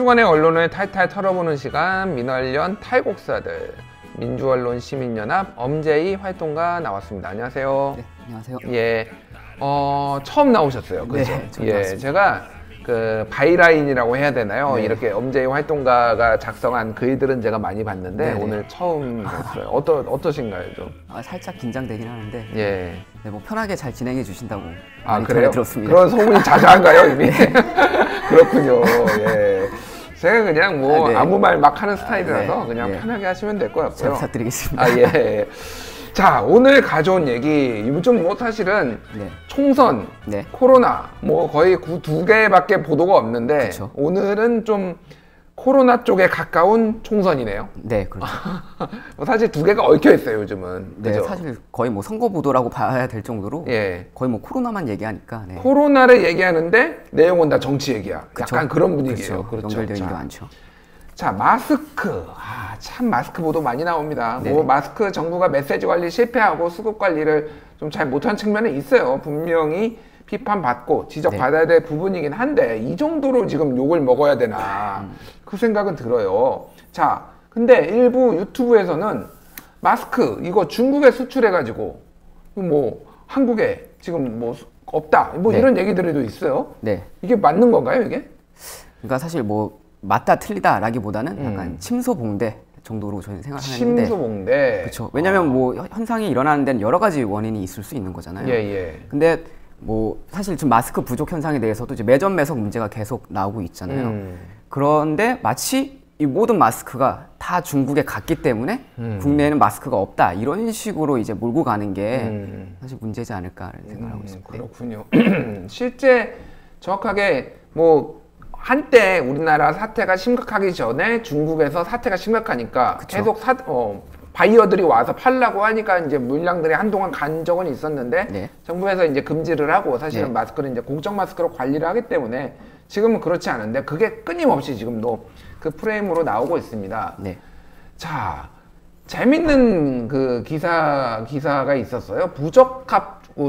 주간의 언론을 탈탈 털어보는 시간, 민언련 탈곡사들, 민주언론 시민연합 엄재희 활동가 나왔습니다. 안녕하세요. 네, 안녕하세요. 예, 처음 나오셨어요, 그죠? 네, 처음 예, 나왔습니다. 제가 그 바이라인이라고 해야 되나요? 네. 이렇게 엄재희 활동가가 작성한 글들은 제가 많이 봤는데 네, 오늘 처음 봤어요. 어떠신가요, 좀? 살짝 긴장되긴 하는데 예. 네, 뭐 편하게 잘 진행해 주신다고 아, 많이 그래요? 들었습니다. 그런 소문이 자자한가요, 이미? 그렇군요. 예. 제가 그냥 뭐 네. 아무 말 막 하는 스타일이라서 네. 그냥 네. 편하게 하시면 될 것 잘 같고요. 부탁드리겠습니다. 아, 예. 자, 오늘 가져온 얘기, 요즘 뭐 사실은 네. 총선, 네. 코로나, 뭐 거의 두 개밖에 보도가 없는데, 그쵸. 오늘은 좀 코로나 쪽에 가까운 총선이네요. 네, 그렇죠. 뭐 사실 두 개가 얽혀 있어요, 요즘은. 네, 그죠? 사실 거의 뭐 선거 보도라고 봐야 될 정도로 예. 거의 뭐 코로나만 얘기하니까. 네. 코로나를 얘기하는데 내용은 다 정치 얘기야. 그쵸? 약간 그런 분위기예요. 그렇죠. 연결되는 게 많죠. 자, 마스크. 아, 참 마스크 보도 많이 나옵니다. 네. 뭐 마스크 정부가 메시지 관리 실패하고 수급 관리를 좀 잘 못한 측면은 있어요. 분명히 비판받고 지적받아야 될 부분이긴 한데 이 정도로 지금 욕을 먹어야 되나 그 생각은 들어요. 자, 근데 일부 유튜브에서는 마스크 이거 중국에 수출해가지고 뭐 한국에 지금 뭐 없다 뭐 네. 이런 얘기들도 있어요. 네. 이게 맞는 건가요, 이게? 그러니까 사실 뭐 맞다 틀리다라기보다는 약간 침소봉대 정도로 저는 생각하는데. 침소봉대. 그렇죠. 왜냐면 뭐 현상이 일어나는 데는 여러 가지 원인이 있을 수 있는 거잖아요. 예, 예. 근데 뭐 사실 지금 마스크 부족 현상에 대해서도 이제 매점 매석 문제가 계속 나오고 있잖아요. 그런데 마치 이 모든 마스크가 다 중국에 갔기 때문에 국내에는 마스크가 없다 이런 식으로 이제 몰고 가는 게 사실 문제지 않을까라는 생각을 하고 있습니다. 그렇군요. 실제 정확하게 뭐 한때 우리나라 사태가 심각하기 전에 중국에서 사태가 심각하니까 그쵸. 계속 바이어들이 와서 팔라고 하니까 이제 물량들이 한동안 간 적은 있었는데 네. 정부에서 이제 금지를 하고 사실은 네. 마스크를 이제 공적 마스크로 관리를 하기 때문에 지금은 그렇지 않은데 그게 끊임없이 지금도 그 프레임으로 나오고 있습니다. 네. 자, 재밌는 그 기사가 있었어요.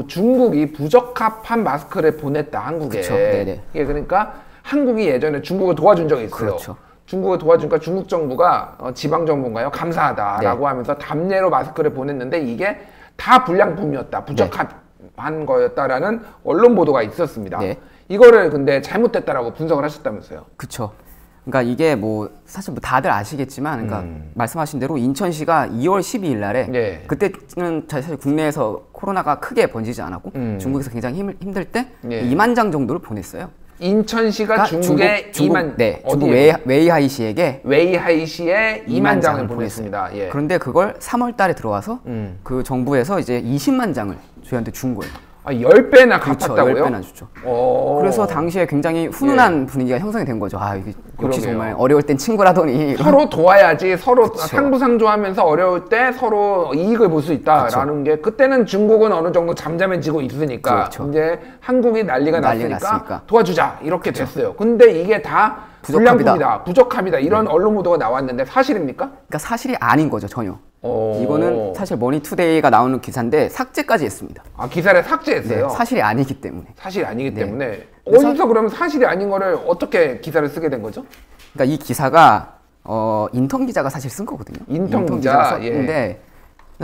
중국이 부적합한 마스크를 보냈다, 한국에. 그쵸. 네네. 이게 그러니까 한국이 예전에 중국을 도와준 적이 있어요. 그렇죠. 중국을 도와주니까 중국 정부가 지방 정부인가요? 감사하다라고 네. 하면서 답례로 마스크를 보냈는데 이게 다 불량품이었다, 부적합한 거였다라는 언론 보도가 있었습니다. 네. 이거를 근데 잘못됐다라고 분석을 하셨다면서요? 그렇죠. 그러니까 이게 뭐 사실 뭐 다들 아시겠지만, 그러니까 말씀하신 대로 인천시가 2월 12일 날에 네. 그때는 사실 국내에서 코로나가 크게 번지지 않았고 중국에서 굉장히 힘들 때 네. 2만 장 정도를 보냈어요. 인천시가 중국에 중국 2만 네, 중국 어디에? 웨이하이시에게 웨이하이시에 2만 장을 보냈습니다. 예. 그런데 그걸 3월 달에 들어와서 그 정부에서 이제 20만 장을 저희한테 준 거예요. 아, 10배나 그렇죠. 갚았다고요? 10배나 줬죠. 오. 그래서 당시에 굉장히 훈훈한 분위기가 형성이 된 거죠. 아, 이게 역시 그러게요. 정말 어려울 땐 친구라더니 서로 도와야지, 서로 그쵸. 상부상조하면서 어려울 때 서로 이익을 볼 수 있다라는 게 그때는 중국은 어느 정도 잠잠해지고 있으니까 그렇죠. 이제 한국이 난리가 난리가 났으니까 났으니까. 도와주자 이렇게 됐어요. 근데 이게 다 부적합이다. 불량품이다, 부적합이다 이런 언론 보도가 나왔는데 사실입니까? 그러니까 사실이 아닌 거죠, 전혀. 오. 이거는 사실 머니투데이가 나오는 기사인데 삭제까지 했습니다. 아, 기사를 삭제했어요. 네, 사실이 아니기 때문에. 사실이 아니기 네. 때문에 그래서- 어디서 그러면 사실이 아닌 거를 어떻게 기사를 쓰게 된 거죠? 그러니까 이 기사가 인턴 기자가 사실 쓴 거거든요. 인턴 기자, 기자가 썼는데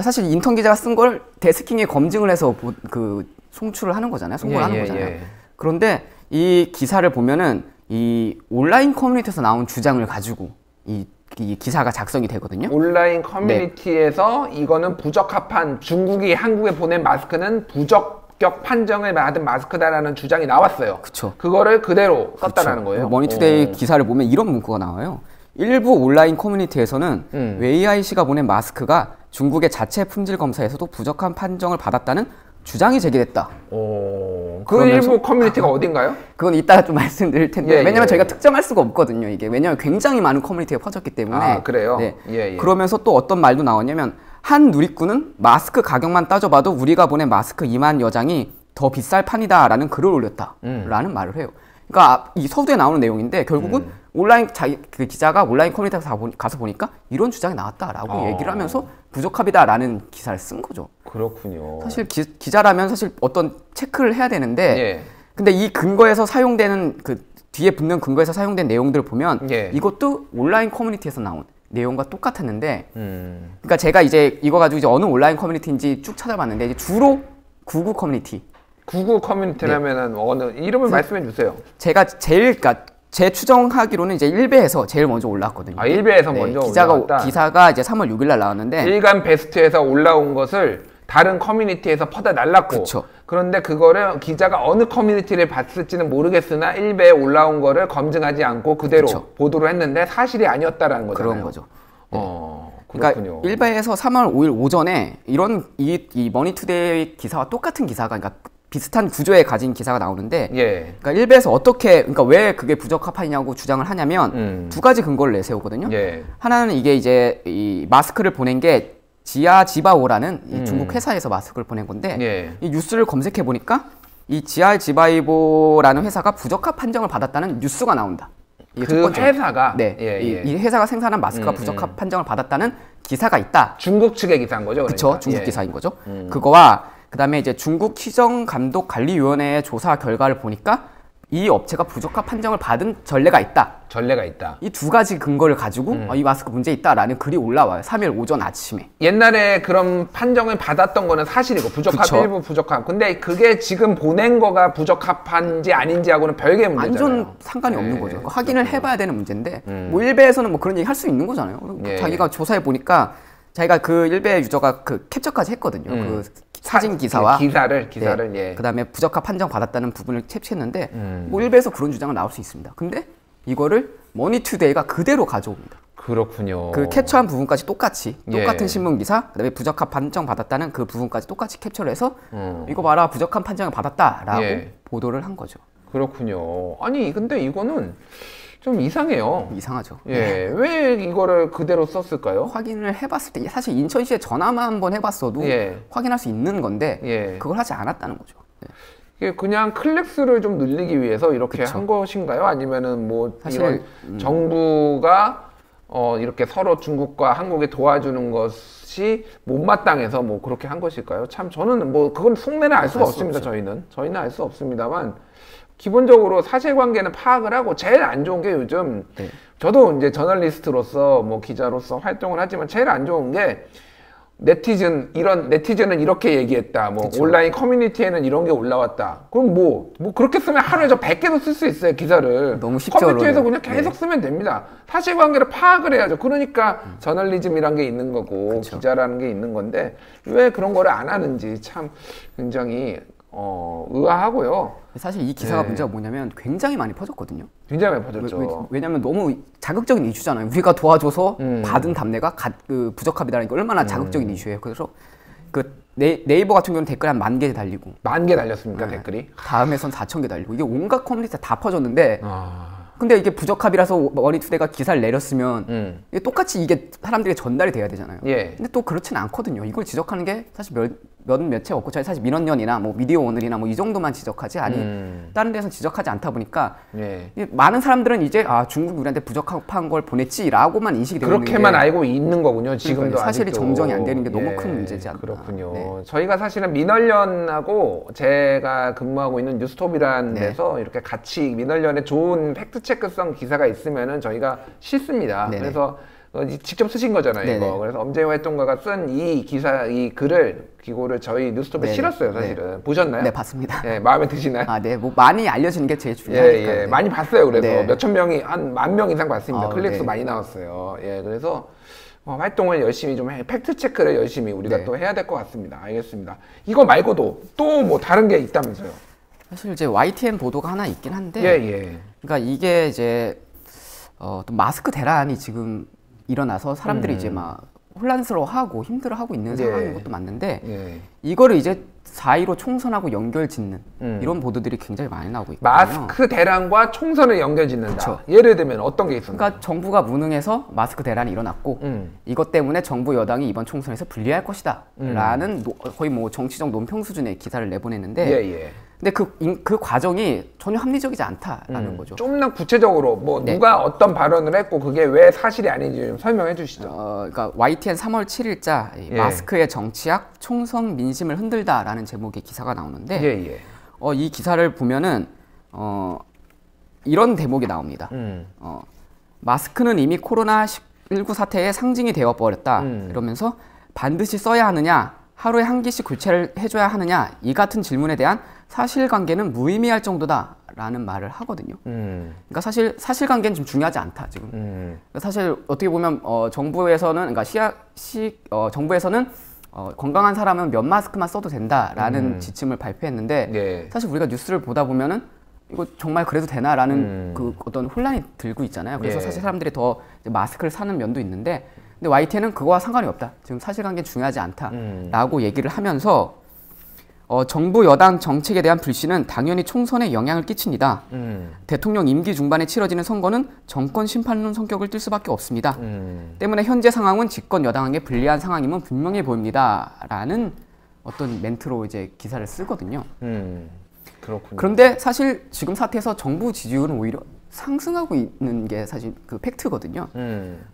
사실 인턴 기자가 쓴 걸 데스킹에 검증을 해서 그 송출을 하는 거잖아요. 송고를 하는 거잖아요. 그런데 이 기사를 보면은 이 온라인 커뮤니티에서 나온 주장을 가지고 이 기사가 작성이 되거든요. 온라인 커뮤니티에서 이거는 부적합한 중국이 한국에 보낸 마스크는 부적격 판정을 받은 마스크다라는 주장이 나왔어요. 그쵸. 그거를 그대로 썼다라는 거예요. 머니투데이 기사를 보면 이런 문구가 나와요. 일부 온라인 커뮤니티에서는 웨이하이시가 보낸 마스크가 중국의 자체 품질 검사에서도 부적한 판정을 받았다는 주장이 제기됐다. 그 그러면서- 일부 커뮤니티가 어딘가요? 그건 이따가 좀 말씀드릴 텐데 예, 왜냐면 예. 저희가 특정할 수가 없거든요. 이게 왜냐면 굉장히 많은 커뮤니티가 퍼졌기 때문에. 아, 그래요? 네. 예, 예. 그러면서 또 어떤 말도 나왔냐면 한 누리꾼은 마스크 가격만 따져봐도 우리가 보낸 마스크 2만 여장이 더 비쌀 판이다라는 글을 올렸다라는 말을 해요. 그러니까 이 서두에 나오는 내용인데 결국은 온라인 그 기자가 온라인 커뮤니티에 가서 보니까 이런 주장이 나왔다라고 얘기를 하면서 부적합이다라는 기사를 쓴 거죠. 그렇군요. 사실 기자라면 사실 어떤 체크를 해야 되는데 예. 근데 이 근거에서 사용되는 그 뒤에 붙는 근거에서 사용된 내용들을 보면 예. 이것도 온라인 커뮤니티에서 나온 내용과 똑같았는데 그러니까 제가 이제 이거 가지고 이제 어느 온라인 커뮤니티인지 쭉 찾아봤는데 이제 주로 구구 커뮤니티. 구구 커뮤니티라면은 어느 이름을 말씀해 주세요. 제가 제일 그러니까 제 추정하기로는 이제 1배에서 제일 먼저 올랐거든요. 아, 1배에서 먼저 올라왔다. 기사가 이제 3월 6일 날 나왔는데 일간 베스트에서 올라온 것을 다른 커뮤니티에서 퍼다 날랐고 그쵸. 그런데 그거를 기자가 어느 커뮤니티를 봤을지는 모르겠으나 1배에 올라온 거를 검증하지 않고 그대로 그쵸. 보도를 했는데 사실이 아니었다라는 거잖아요. 그런 거죠. 그렇군요. 그러니까 1배에서 3월 5일 오전에 이런 이 머니투데이 기사와 똑같은 기사가 그러니까 비슷한 구조에 가진 기사가 나오는데 예. 그러니까 1배에서 어떻게 그러니까 왜 그게 부적합하냐고 주장을 하냐면 두 가지 근거를 내세우거든요. 예. 하나는 이게 이제 이 마스크를 보낸 게 지아지바오라는 이 중국 회사에서 마스크를 보낸 건데 예. 이 뉴스를 검색해 보니까 이 지아지바이보라는 회사가 부적합 판정을 받았다는 뉴스가 나온다. 이게 첫 그 번째. 회사가 네, 예, 예. 이 회사가 생산한 마스크가 부적합 판정을 받았다는 기사가 있다. 중국 측의 기사인 거죠? 그러니까? 그렇죠, 중국 기사인 거죠. 그거와 그다음에 이제 중국 시정감독관리위원회의 조사 결과를 보니까 이 업체가 부적합 판정을 받은 전례가 있다. 전례가 있다. 이 두 가지 근거를 가지고 이 마스크 문제 있다라는 글이 올라와요. 3일 오전 아침에. 옛날에 그런 판정을 받았던 거는 사실이고 부적합 그쵸. 일부 부적합. 근데 그게 지금 보낸 거가 부적합한지 아닌지하고는 별개의 문제잖아요. 완전 상관이 네, 없는 거죠. 확인을 해봐야 되는 문제인데 뭐 1배에서는 뭐 그런 얘기 할 수 있는 거잖아요. 예. 자기가 조사해 보니까 자기가 그 1배 유저가 그 캡처까지 했거든요. 그 사진 기사와 기사를 네. 예. 그다음에 부적합 판정 받았다는 부분을 캡처했는데 뭐 1배에서 그런 주장은 나올 수 있습니다. 근데 이거를 머니투데이가 그대로 가져옵니다. 그렇군요. 그 캡처한 부분까지 똑같이 예. 똑같은 신문 기사, 그다음에 부적합 판정 받았다는 그 부분까지 똑같이 캡처를 해서 이거 봐라 부적합 판정을 받았다라고 예. 보도를 한 거죠. 그렇군요. 아니 근데 이거는 좀 이상해요. 이상하죠. 예, 왜 이거를 그대로 썼을까요? 확인을 해봤을 때 사실 인천시에 전화만 한번 해봤어도 예. 확인할 수 있는 건데 예. 그걸 하지 않았다는 거죠. 네. 이게 그냥 클릭수를 좀 늘리기 위해서 이렇게 그쵸. 한 것인가요? 아니면은 뭐 사실, 이런 정부가 이렇게 서로 중국과 한국이 도와주는 것이 못마땅해서 뭐 그렇게 한 것일까요? 참 저는 뭐 그건 속내는 알 수가 없습니다. 저희는 알 수 없습니다만 기본적으로 사실관계는 파악을 하고 제일 안 좋은 게 요즘 네. 저도 이제 저널리스트로서 뭐 기자로서 활동을 하지만 제일 안 좋은 게 네티즌은 이렇게 얘기했다. 뭐 그쵸. 온라인 커뮤니티에는 이런 게 올라왔다. 그럼 뭐 그렇게 쓰면 하루에 저 100개도 쓸 수 있어요, 기사를. 너무 쉽죠, 커뮤니티에서 그러면. 그냥 계속 쓰면 됩니다. 사실관계를 파악을 해야죠. 그러니까 저널리즘이란 게 있는 거고 그쵸. 기자라는 게 있는 건데 왜 그런 거를 안 하는지 참 굉장히 의아하고요. 사실 이 기사가 네. 문제가 뭐냐면 굉장히 많이 퍼졌거든요. 굉장히 많이 퍼졌죠. 왜냐면 너무 자극적인 이슈잖아요. 우리가 도와줘서 받은 답례가 그 부적합이라는 게 얼마나 자극적인 이슈예요. 그래서 그 네이버 같은 경우는 댓글 한 10,000개 달리고 10,000개 달렸습니까, 네. 댓글이? 다음에선 4,000개 달리고 이게 온갖 커뮤니티에 다 퍼졌는데 아, 근데 이게 부적합이라서 머니투데이가 기사를 내렸으면 이게 똑같이 이게 사람들에게 전달이 돼야 되잖아요. 예. 근데 또 그렇지는 않거든요. 이걸 지적하는 게 사실 몇채 없고 저희 사실 민원연이나 뭐 미디어 오늘이나 뭐 이 정도만 지적하지 아니 다른 데서 지적하지 않다 보니까 예. 많은 사람들은 이제 아 중국 우리한테 부적합한 걸 보냈지라고만 인식이 되고 있는 그렇게만 게 알고 있는 거군요. 지금도 그러니까요. 사실이 아직도. 정정이 안 되는 게 너무 큰 문제지 않나. 그렇군요. 네. 저희가 사실은 민원련하고 제가 근무하고 있는 뉴스톱이라는 네. 데서 이렇게 같이 민원련에 좋은 팩트체크성 기사가 있으면은 저희가 싣습니다. 네네. 그래서 직접 쓰신 거잖아요, 네네. 이거. 그래서 엄재호 활동가가 쓴 이 기사, 이 글을, 기고를 저희 뉴스톱에 네네. 실었어요, 사실은. 보셨나요? 네 봤습니다. 예, 마음에 드시나요? 아, 네, 뭐 많이 알려지는 게 제일 예, 중요하니까. 예. 네. 많이 봤어요. 그래서 네. 몇천 명이 한 10,000명 이상 봤습니다. 아, 클릭수 네. 많이 나왔어요. 예, 그래서 활동을 열심히 좀 팩트 체크를 열심히 우리가 네. 또 해야 될 것 같습니다. 알겠습니다. 이거 말고도 또 뭐 다른 게 있다면서요? 사실 이제 YTN 보도가 하나 있긴 한데, 예, 예. 그러니까 이게 이제 또 마스크 대란이 지금 일어나서 사람들이 이제 막 혼란스러워하고 힘들어하고 있는 예. 상황인 것도 맞는데 예. 이거를 이제 4.15 총선하고 연결짓는 이런 보도들이 굉장히 많이 나오고 있거든요. 마스크 대란과 총선을 연결짓는다. 그쵸. 예를 들면 어떤 게 있었나요? 그러니까 정부가 무능해서 마스크 대란이 일어났고 이것 때문에 정부 여당이 이번 총선에서 불리할 것이다 라는 거의 뭐 정치적 논평 수준의 기사를 내보냈는데 예, 예. 근데 그 과정이 전혀 합리적이지 않다라는 거죠. 좀더 구체적으로 뭐 네. 누가 어떤 발언을 했고 그게 왜 사실이 아닌지 좀 설명해 주시죠. 그러니까 YTN 3월 7일자 예. 마스크의 정치학 총선 민심을 흔들다라는 제목의 기사가 나오는데 예, 예. 이 기사를 보면은 이런 대목이 나옵니다. 마스크는 이미 코로나19 사태의 상징이 되어버렸다. 이러면서 이러면서 써야 하느냐, 하루에 한 개씩 교체를 해줘야 하느냐, 이 같은 질문에 대한 사실관계는 무의미할 정도다 라는 말을 하거든요. 그러니까 사실관계는 좀 중요하지 않다 지금. 그러니까 사실 어떻게 보면 정부에서는 정부에서는 건강한 사람은 면 마스크만 써도 된다라는 지침을 발표했는데 예. 사실 우리가 뉴스를 보다 보면은 이거 정말 그래도 되나라는 그 어떤 혼란이 들고 있잖아요. 그래서 예. 사실 사람들이 더 마스크를 사는 면도 있는데, 근데 YTN은 그거와 상관이 없다. 지금 사실관계는 중요하지 않다라고 얘기를 하면서 정부 여당 정책에 대한 불신은 당연히 총선에 영향을 끼칩니다. 대통령 임기 중반에 치러지는 선거는 정권 심판론 성격을 띨 수밖에 없습니다. 때문에 현재 상황은 집권 여당에게 불리한 상황임은 분명해 보입니다. 라는 어떤 멘트로 이제 기사를 쓰거든요. 그렇군요. 그런데 사실 지금 사태에서 정부 지지율은 오히려 상승하고 있는 게 사실 그 팩트거든요.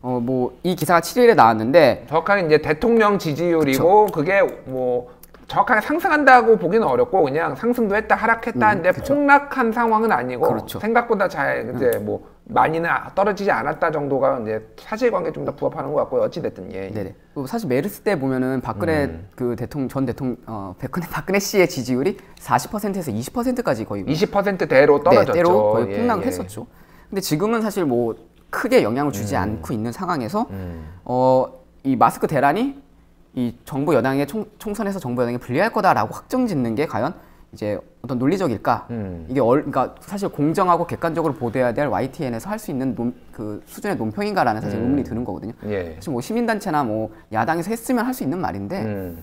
뭐 이 기사가 7일에 나왔는데 정확하게 이제 대통령 지지율이고, 그쵸. 그게 뭐 정확하게 상승한다고 보기는 어렵고 그냥 상승도 했다 하락했다 하는데 폭락한 상황은 아니고, 그렇죠. 생각보다 잘 이제 뭐 많이는 떨어지지 않았다 정도가 이제 사실관계에 좀 더 부합하는 것 같고요. 어찌 됐든 예. 네네. 사실 메르스 때 보면은 박근혜 그 박근혜 씨의 지지율이 40%에서 20%까지 거의 20%대로 떨어졌죠. 네, 대로 거의 예, 폭락을 예. 했었죠. 근데 지금은 사실 뭐 크게 영향을 주지 않고 있는 상황에서 이 마스크 대란이 이 정부 여당의 총선에서 정부 여당에 불리할 거다라고 확정짓는 게 과연 이제 어떤 논리적일까? 이게 그러니까 사실 공정하고 객관적으로 보도해야 될 YTN에서 할 수 있는 그 수준의 논평인가라는 사실 의문이 드는 거거든요. 예. 사실 뭐 시민단체나 뭐 야당에서 했으면 할 수 있는 말인데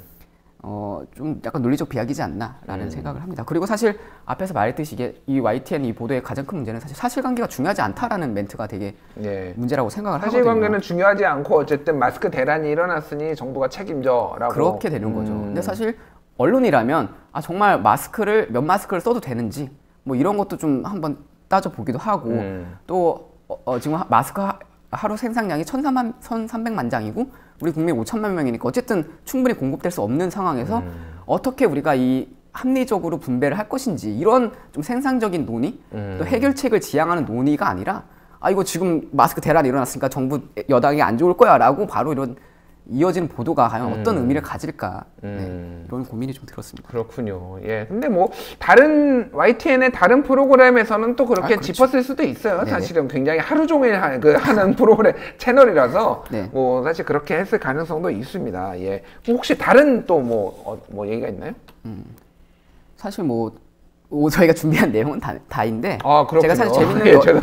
좀 약간 논리적 비약이지 않나라는 생각을 합니다. 그리고 사실 앞에서 말했듯이 이게 이 YTN 이 보도의 가장 큰 문제는 사실 사실관계가 중요하지 않다라는 멘트가 되게 예. 문제라고 생각을 하거든요. 사실관계는 중요하지 않고 어쨌든 마스크 대란이 일어났으니 정부가 책임져라고 그렇게 되는 거죠. 근데 사실 언론이라면 정말 면 마스크를 써도 되는지 뭐 이런 것도 좀 한번 따져보기도 하고 또 지금 마스크 하루 생산량이 1,300만 장이고 우리 국민 5천만 명이니까 어쨌든 충분히 공급될 수 없는 상황에서 어떻게 우리가 이 합리적으로 분배를 할 것인지 이런 좀 생산적인 논의 또 해결책을 지향하는 논의가 아니라 이거 지금 마스크 대란이 일어났으니까 정부 여당이 안 좋을 거야 라고 바로 이런 이어지는 보도가 과연 어떤 의미를 가질까 이런 고민이 좀 들었습니다. 그렇군요. 예. 근데 뭐 다른 YTN의 다른 프로그램에서는 또 그렇게 그렇죠. 짚었을 수도 있어요. 네네. 사실은 굉장히 하루 종일 하는 프로그램 채널이라서 네. 뭐 사실 그렇게 했을 가능성도 있습니다. 예. 혹시 다른 또 뭐 얘기가 있나요? 사실 뭐 저희가 준비한 내용은 다인데 그렇군요. 제가 사실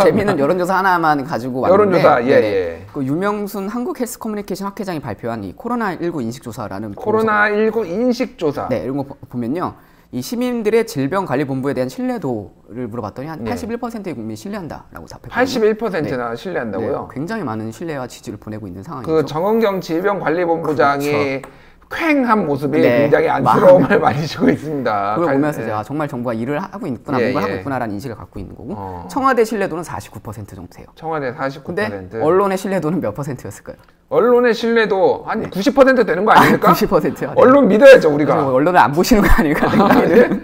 재밌는 여론조사 하나만 가지고 왔는데 여론조사 예. 그 유명순 한국헬스 커뮤니케이션 학회장이 발표한 이 코로나19 인식조사라는 코로나19 인식조사 이런 거 보면요, 이 시민들의 질병관리본부에 대한 신뢰도를 물어봤더니 한 81%의 국민이 신뢰한다라고 답했거든요. 81%나 신뢰한다고요? 굉장히 많은 신뢰와 지지를 보내고 있는 상황이죠. 그 정은경 질병관리본부장이 그렇죠. 쾌한 모습이 굉장히 안쓰러움을 많이 주고 있습니다. 그걸 보면서 제가 정말 정부가 일을 하고 있구나, 뭔가 하고 있구나라는 인식을 갖고 있는 거고 청와대 신뢰도는 49% 정도 돼요. 청와대 49%. 근데 언론의 신뢰도는 몇 %였을까요? 언론의 신뢰도 한 90% 되는 거 아닙니까? 90%요. 언론 믿어야죠, 우리가. 언론을 안 보시는 거 아닐까 생각이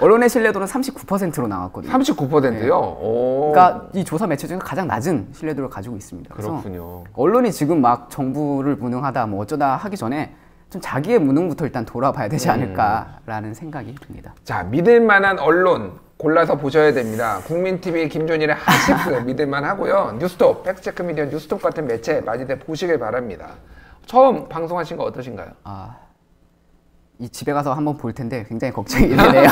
언론의 신뢰도는 39%로 나왔거든요. 39%요? 그러니까 이 조사 매체 중에서 가장 낮은 신뢰도를 가지고 있습니다. 그렇군요. 언론이 지금 막 정부를 무능하다 뭐 어쩌다 하기 전에 좀 자기의 무능부터 일단 돌아봐야 되지 않을까라는 생각이 듭니다. 자, 믿을만한 언론 골라서 보셔야 됩니다. 국민TV 김준일의 핫식스 믿을만 하고요. 뉴스톱, 팩트체크 미디어 뉴스톱 같은 매체 많이들 보시길 바랍니다. 처음 방송하신 거 어떠신가요? 이 집에 가서 한번 볼 텐데 굉장히 걱정이 되네요.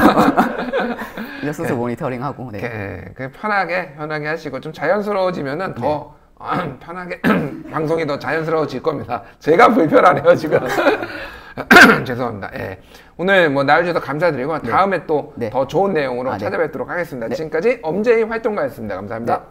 뉴스 모니터링하고. 그냥 편하게 하시고 좀 자연스러워지면은 더 편하게 방송이 더 자연스러워질 겁니다. 제가 불편하네요 지금. 죄송합니다. 예. 오늘 뭐 나와주셔서 감사드리고 다음에 또 더 좋은 내용으로 찾아뵙도록 하겠습니다. 지금까지 엄제이 활동가였습니다. 감사합니다.